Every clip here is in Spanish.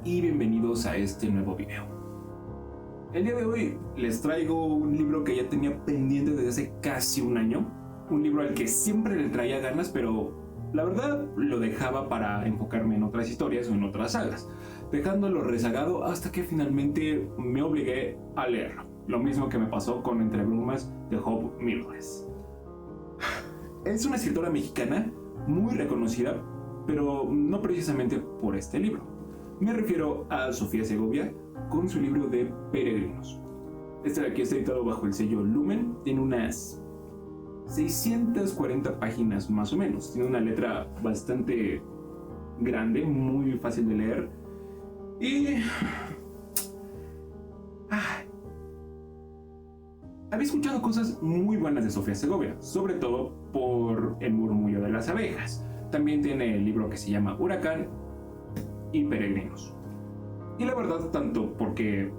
y bienvenidos a este nuevo video. El día de hoy les traigo un libro que ya tenía pendiente desde hace casi un año. Un libro al que siempre le traía ganas, pero la verdad lo dejaba para enfocarme en otras historias o en otras sagas, dejándolo rezagado hasta que finalmente me obligué a leerlo. Lo mismo que me pasó con Entre Brumas de Hope Milgres. Es una escritora mexicana muy reconocida, pero no precisamente por este libro. Me refiero a Sofía Segovia con su libro de Peregrinos. Este de aquí está editado bajo el sello Lumen, tiene unas 640 páginas más o menos. Tiene una letra bastante grande, muy fácil de leer. Y había escuchado cosas muy buenas de Sofía Segovia, sobre todo por El murmullo de las abejas. También tiene el libro que se llama Huracán y Peregrinos. Y la verdad, tanto porque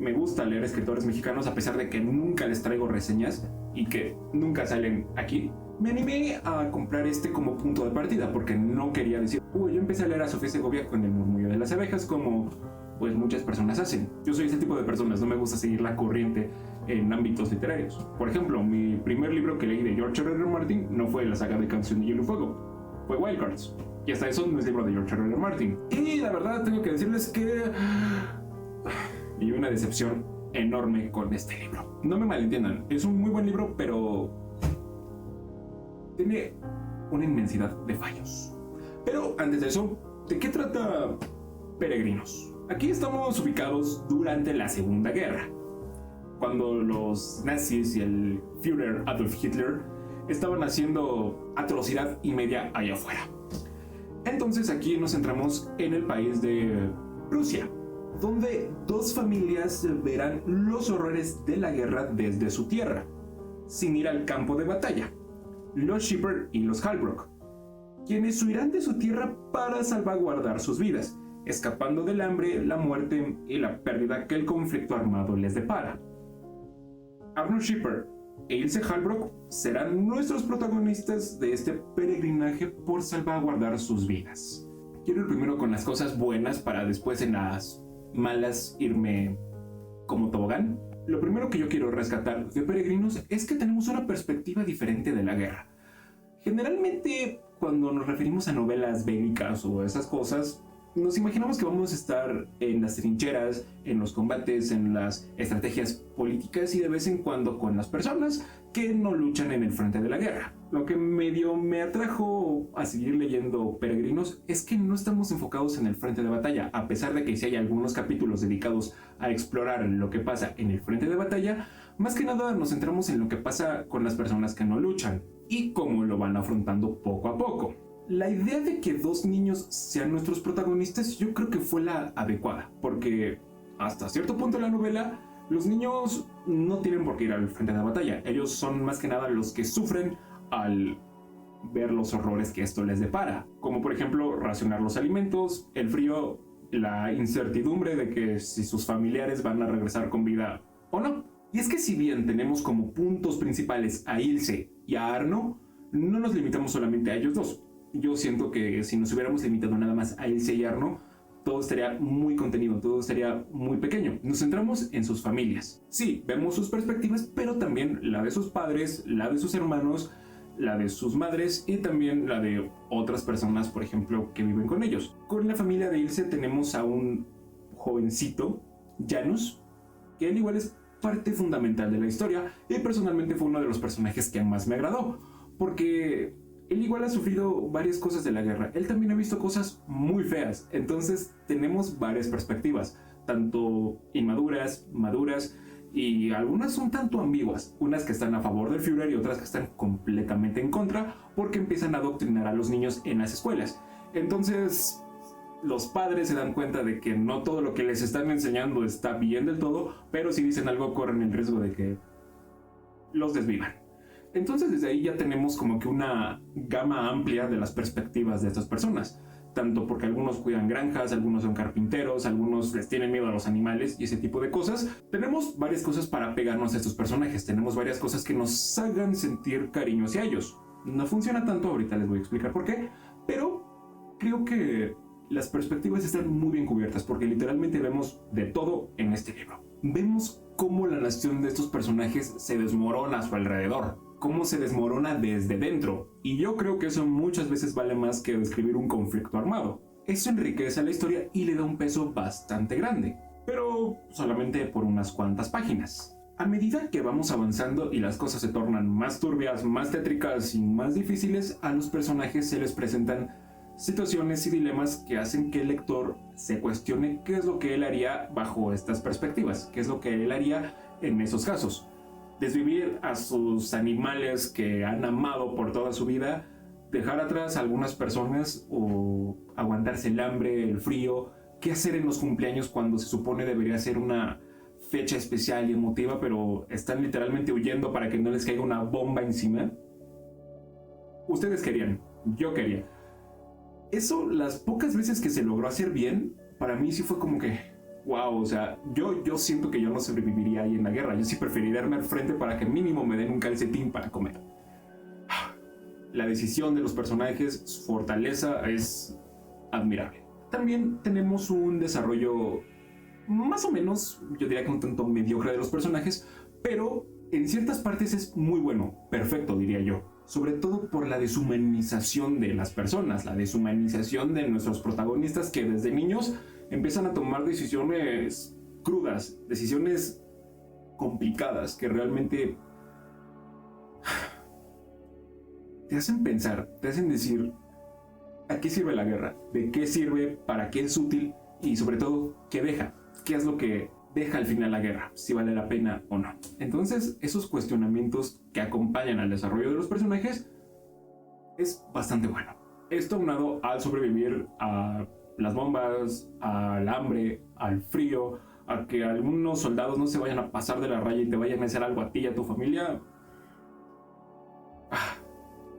me gusta leer escritores mexicanos, a pesar de que nunca les traigo reseñas y que nunca salen aquí, me animé a comprar este como punto de partida, porque no quería decir, yo empecé a leer a Sofía Segovia con El murmullo de las abejas, como pues muchas personas hacen. Yo soy ese tipo de personas, no me gusta seguir la corriente en ámbitos literarios. Por ejemplo, mi primer libro que leí de George R.R. Martin no fue la saga de Canción de Hielo y Fuego, fue Wildcards. Y hasta eso no es libro de George R.R. Martin. Y la verdad tengo que decirles que y una decepción enorme con este libro. No me malentiendan, es un muy buen libro, pero tiene una inmensidad de fallos. Pero antes de eso, ¿de qué trata Peregrinos? Aquí estamos ubicados durante la Segunda Guerra, cuando los nazis y el Führer Adolf Hitler estaban haciendo atrocidad y media allá afuera. Entonces aquí nos centramos en el país de Prusia, donde dos familias verán los horrores de la guerra desde su tierra, sin ir al campo de batalla: los Schipper y los Halbrook, quienes huirán de su tierra para salvaguardar sus vidas, escapando del hambre, la muerte y la pérdida que el conflicto armado les depara. Arnold Schipper e Ilse Halbrook serán nuestros protagonistas de este peregrinaje por salvaguardar sus vidas. Quiero ir primero con las cosas buenas para después en las malas irme como tobogán. Lo primero que yo quiero rescatar de Peregrinos es que tenemos una perspectiva diferente de la guerra. Generalmente, cuando nos referimos a novelas bélicas o esas cosas, nos imaginamos que vamos a estar en las trincheras, en los combates, en las estrategias políticas y de vez en cuando con las personas que no luchan en el frente de la guerra. Lo que medio me atrajo a seguir leyendo Peregrinos es que no estamos enfocados en el frente de batalla, a pesar de que sí hay algunos capítulos dedicados a explorar lo que pasa en el frente de batalla. Más que nada nos centramos en lo que pasa con las personas que no luchan y cómo lo van afrontando poco a poco. La idea de que dos niños sean nuestros protagonistas yo creo que fue la adecuada, porque hasta cierto punto de la novela los niños no tienen por qué ir al frente de la batalla. Ellos son más que nada los que sufren al ver los horrores que esto les depara, como por ejemplo racionar los alimentos, el frío, la incertidumbre de que si sus familiares van a regresar con vida o no. Y es que si bien tenemos como puntos principales a Ilse y a Arno, no nos limitamos solamente a ellos dos. Yo siento que si nos hubiéramos limitado nada más a Ilse y Arno, todo estaría muy contenido, todo estaría muy pequeño. Nos centramos en sus familias. Sí, vemos sus perspectivas, pero también la de sus padres, la de sus hermanos, la de sus madres y también la de otras personas, por ejemplo, que viven con ellos. Con la familia de Ilse tenemos a un jovencito, Janus, que él igual es parte fundamental de la historia y personalmente fue uno de los personajes que más me agradó, porque él igual ha sufrido varias cosas de la guerra. Él también ha visto cosas muy feas. Entonces tenemos varias perspectivas, tanto inmaduras, maduras, y algunas un tanto ambiguas. Unas que están a favor del Führer y otras que están completamente en contra, porque empiezan a adoctrinar a los niños en las escuelas. Entonces los padres se dan cuenta de que no todo lo que les están enseñando está bien del todo, pero si dicen algo corren el riesgo de que los desvivan. Entonces desde ahí ya tenemos como que una gama amplia de las perspectivas de estas personas, tanto porque algunos cuidan granjas, algunos son carpinteros, algunos les tienen miedo a los animales y ese tipo de cosas. Tenemos varias cosas para pegarnos a estos personajes, tenemos varias cosas que nos hagan sentir cariño hacia ellos. No funciona tanto, ahorita les voy a explicar por qué, pero creo que Las perspectivas están muy bien cubiertas porque literalmente vemos de todo en este libro. Vemos cómo la nación de estos personajes se desmorona a su alrededor, cómo se desmorona desde dentro, y yo creo que eso muchas veces vale más que describir un conflicto armado. Eso enriquece a la historia y le da un peso bastante grande, pero solamente por unas cuantas páginas. A medida que vamos avanzando y las cosas se tornan más turbias, más tétricas y más difíciles, a los personajes se les presentan situaciones y dilemas que hacen que el lector se cuestione qué es lo que él haría bajo estas perspectivas, qué es lo que él haría en esos casos. Desvivir a sus animales que han amado por toda su vida, dejar atrás a algunas personas o aguantarse el hambre, el frío, qué hacer en los cumpleaños cuando se supone debería ser una fecha especial y emotiva, pero están literalmente huyendo para que no les caiga una bomba encima. Ustedes querían, yo quería. Eso, las pocas veces que se logró hacer bien, para mí sí fue como que, wow, o sea, yo siento que yo no sobreviviría ahí en la guerra. Yo sí preferiría irme al frente para que mínimo me den un calcetín para comer. La decisión de los personajes, su fortaleza es admirable. También tenemos un desarrollo más o menos, yo diría que un tanto mediocre de los personajes, pero en ciertas partes es muy bueno, perfecto diría yo. Sobre todo por la deshumanización de las personas, la deshumanización de nuestros protagonistas que desde niños empiezan a tomar decisiones crudas, decisiones complicadas que realmente te hacen pensar, te hacen decir, ¿a qué sirve la guerra? ¿De qué sirve? ¿Para qué es útil? Y sobre todo, ¿qué deja? ¿Qué es lo que deja al final la guerra? Si vale la pena o no. Entonces, esos cuestionamientos que acompañan al desarrollo de los personajes es bastante bueno. Esto aunado al sobrevivir a las bombas, al hambre, al frío, a que algunos soldados no se vayan a pasar de la raya y te vayan a hacer algo a ti y a tu familia.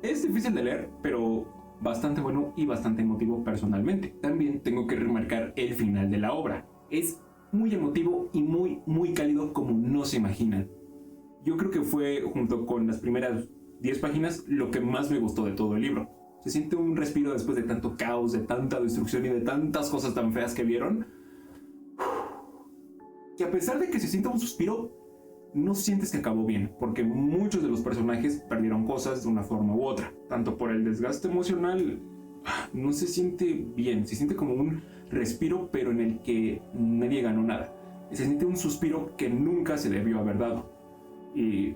Es difícil de leer, pero bastante bueno y bastante emotivo personalmente. También tengo que remarcar el final de la obra. Es muy emotivo y muy cálido como no se imaginan. Yo creo que fue, junto con las primeras 10 páginas, lo que más me gustó de todo el libro. Se siente un respiro después de tanto caos, de tanta destrucción y de tantas cosas tan feas que vieron. Que a pesar de que se sienta un suspiro, no sientes que acabó bien, porque muchos de los personajes perdieron cosas de una forma u otra. Tanto por el desgaste emocional, no se siente bien, se siente como un respiro, pero en el que nadie ganó nada. Se siente un suspiro que nunca se debió haber dado. Y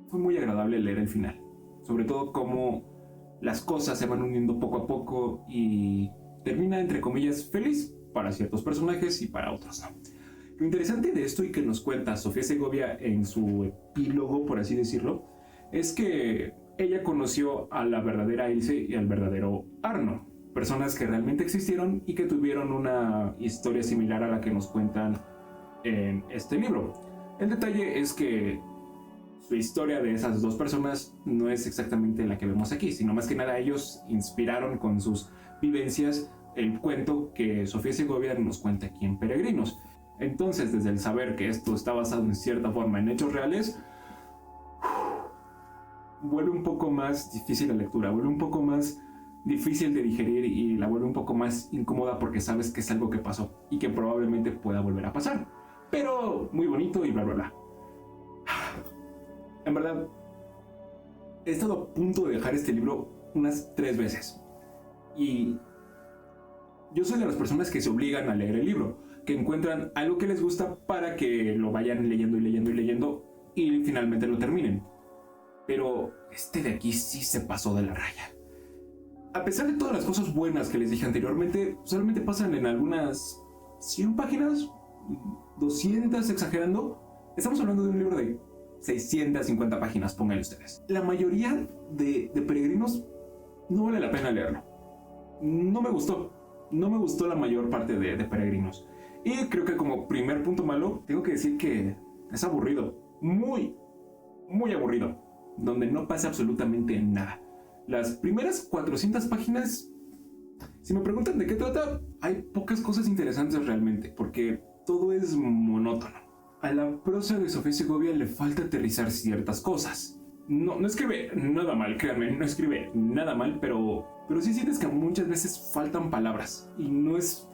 fue muy agradable leer el final. Sobre todo cómo las cosas se van uniendo poco a poco y termina, entre comillas, feliz para ciertos personajes y para otros no. Lo interesante de esto y que nos cuenta Sofía Segovia en su epílogo, por así decirlo, es que ella conoció a la verdadera Ilse y al verdadero Arno, personas que realmente existieron y que tuvieron una historia similar a la que nos cuentan en este libro. El detalle es que su historia de esas dos personas no es exactamente la que vemos aquí, sino más que nada ellos inspiraron con sus vivencias el cuento que Sofía Segovia nos cuenta aquí en Peregrinos. Entonces, desde el saber que esto está basado en cierta forma en hechos reales, vuelve un poco más difícil la lectura, vuelve un poco más difícil de digerir y la vuelve un poco más incómoda porque sabes que es algo que pasó y que probablemente pueda volver a pasar. Pero muy bonito y bla bla bla. En verdad, he estado a punto de dejar este libro unas 3 veces. Y yo soy de las personas que se obligan a leer el libro, que encuentran algo que les gusta para que lo vayan leyendo y leyendo y leyendo y finalmente lo terminen. Pero este de aquí sí se pasó de la raya. A pesar de todas las cosas buenas que les dije anteriormente, solamente pasan en algunas 100 páginas, 200 exagerando. Estamos hablando de un libro de 650 páginas, pónganle ustedes. La mayoría de Peregrinos no vale la pena leerlo. No me gustó la mayor parte de Peregrinos. Y creo que como primer punto malo, tengo que decir que es aburrido. Muy aburrido. Donde no pasa absolutamente nada. Las primeras 400 páginas, si me preguntan de qué trata, hay pocas cosas interesantes realmente, porque todo es monótono. A la prosa de Sofía Segovia le falta aterrizar ciertas cosas. No escribe nada mal, créanme, no escribe nada mal, pero pero sí sientes que muchas veces faltan palabras y no es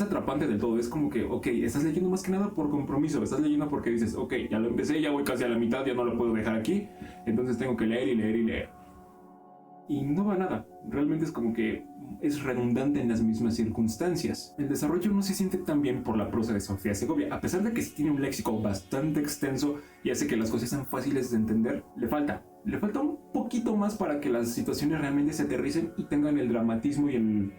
atrapante del todo. Es como que, ok, estás leyendo más que nada por compromiso, estás leyendo porque dices, ok, ya lo empecé, ya voy casi a la mitad, ya no lo puedo dejar aquí, entonces tengo que leer y leer y leer. Y no va a nada, realmente es como que es redundante en las mismas circunstancias. El desarrollo no se siente tan bien por la prosa de Sofía Segovia, a pesar de que sí tiene un léxico bastante extenso y hace que las cosas sean fáciles de entender. Le falta un poquito más para que las situaciones realmente se aterricen y tengan el dramatismo y el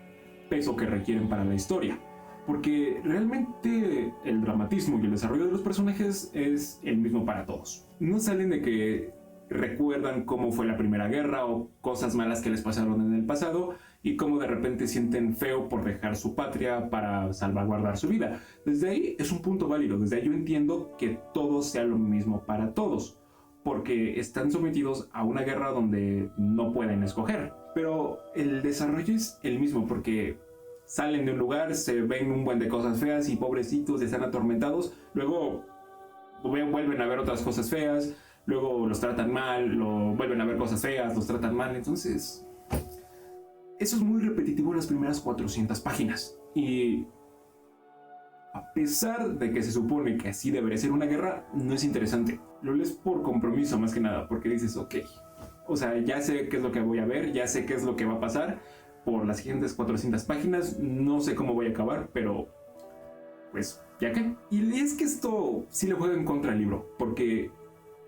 peso que requieren para la historia. Porque realmente el dramatismo y el desarrollo de los personajes es el mismo para todos. No salen de que recuerdan cómo fue la Primera Guerra o cosas malas que les pasaron en el pasado y cómo de repente sienten feo por dejar su patria para salvaguardar su vida. Desde ahí es un punto válido, desde ahí yo entiendo que todo sea lo mismo para todos, porque están sometidos a una guerra donde no pueden escoger. Pero el desarrollo es el mismo, porque salen de un lugar, se ven un buen de cosas feas y pobrecitos están atormentados, luego vuelven a ver otras cosas feas, luego los tratan mal, vuelven a ver cosas feas, los tratan mal. Entonces, eso es muy repetitivo en las primeras 400 páginas. Y a pesar de que se supone que así debería ser una guerra, no es interesante. Lo lees por compromiso más que nada, porque dices, ok, o sea, ya sé qué es lo que voy a ver, ya sé qué es lo que va a pasar por las siguientes 400 páginas, no sé cómo voy a acabar, pero pues, ¿ya qué? Y es que esto sí le juega en contra al libro, porque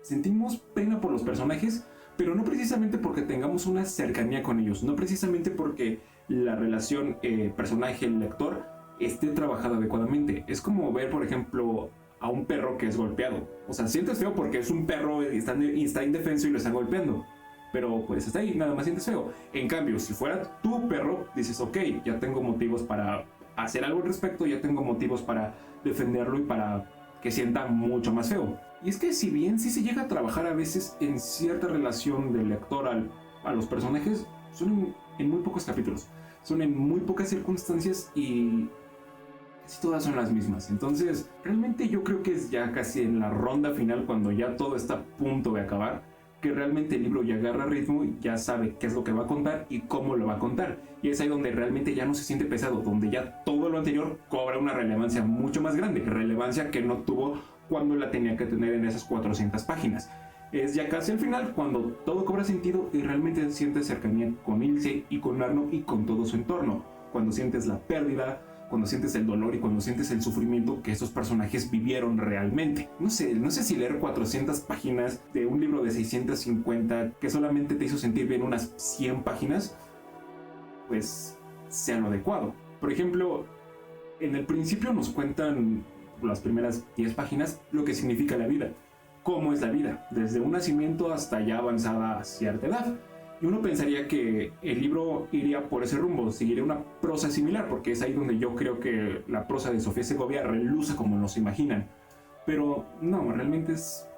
sentimos pena por los personajes, pero no precisamente porque tengamos una cercanía con ellos, no precisamente porque la relación personaje-lector esté trabajada adecuadamente. Es como ver, por ejemplo, a un perro que es golpeado. O sea, sientes feo porque es un perro y está indefenso y lo están golpeando, pero pues hasta ahí nada más sientes feo. En cambio, si fuera tu perro, dices, ok, ya tengo motivos para hacer algo al respecto, ya tengo motivos para defenderlo y para que sienta mucho más feo. Y es que si bien sí se llega a trabajar a veces en cierta relación del lector a los personajes, son en muy pocos capítulos, son en muy pocas circunstancias y casi todas son las mismas. Entonces realmente yo creo que es ya casi en la ronda final, cuando ya todo está a punto de acabar, que realmente el libro ya agarra ritmo, ya sabe qué es lo que va a contar y cómo lo va a contar. Y es ahí donde realmente ya no se siente pesado, donde ya todo lo anterior cobra una relevancia mucho más grande, relevancia que no tuvo cuando la tenía que tener en esas 400 páginas. Es ya casi al final cuando todo cobra sentido y realmente sientes cercanía con Ilse y con Arno y con todo su entorno. Cuando sientes la pérdida, cuando sientes el dolor y cuando sientes el sufrimiento que estos personajes vivieron realmente. No sé si leer 400 páginas de un libro de 650 que solamente te hizo sentir bien unas 100 páginas, pues sea lo adecuado. Por ejemplo, en el principio nos cuentan las primeras 10 páginas lo que significa la vida, cómo es la vida, desde un nacimiento hasta ya avanzada a cierta edad. Y uno pensaría que el libro iría por ese rumbo, seguiría una prosa similar, porque es ahí donde yo creo que la prosa de Sofía Segovia reluce como nos imaginan. Pero no, realmente es...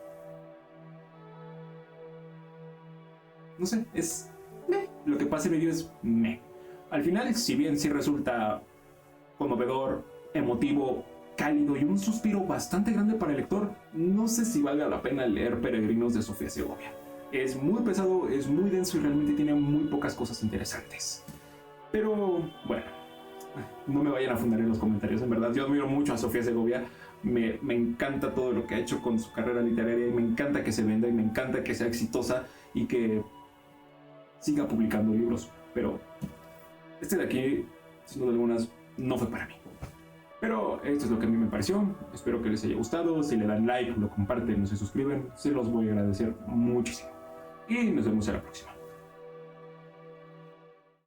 no sé, es... meh. Lo que pasa en medio es meh. Al final, si bien sí resulta conmovedor, emotivo, cálido y un suspiro bastante grande para el lector, no sé si valga la pena leer Peregrinos de Sofía Segovia. Es muy pesado, es muy denso y realmente tiene muy pocas cosas interesantes. Pero bueno, no me vayan a fundar en los comentarios, en verdad. Yo admiro mucho a Sofía Segovia. Me encanta todo lo que ha hecho con su carrera literaria y me encanta que se venda y me encanta que sea exitosa y que siga publicando libros. Pero este de aquí, sin duda alguna, no fue para mí. Pero esto es lo que a mí me pareció. Espero que les haya gustado. Si le dan like, lo comparten, no se suscriben, se los voy a agradecer muchísimo. Y nos vemos en la próxima.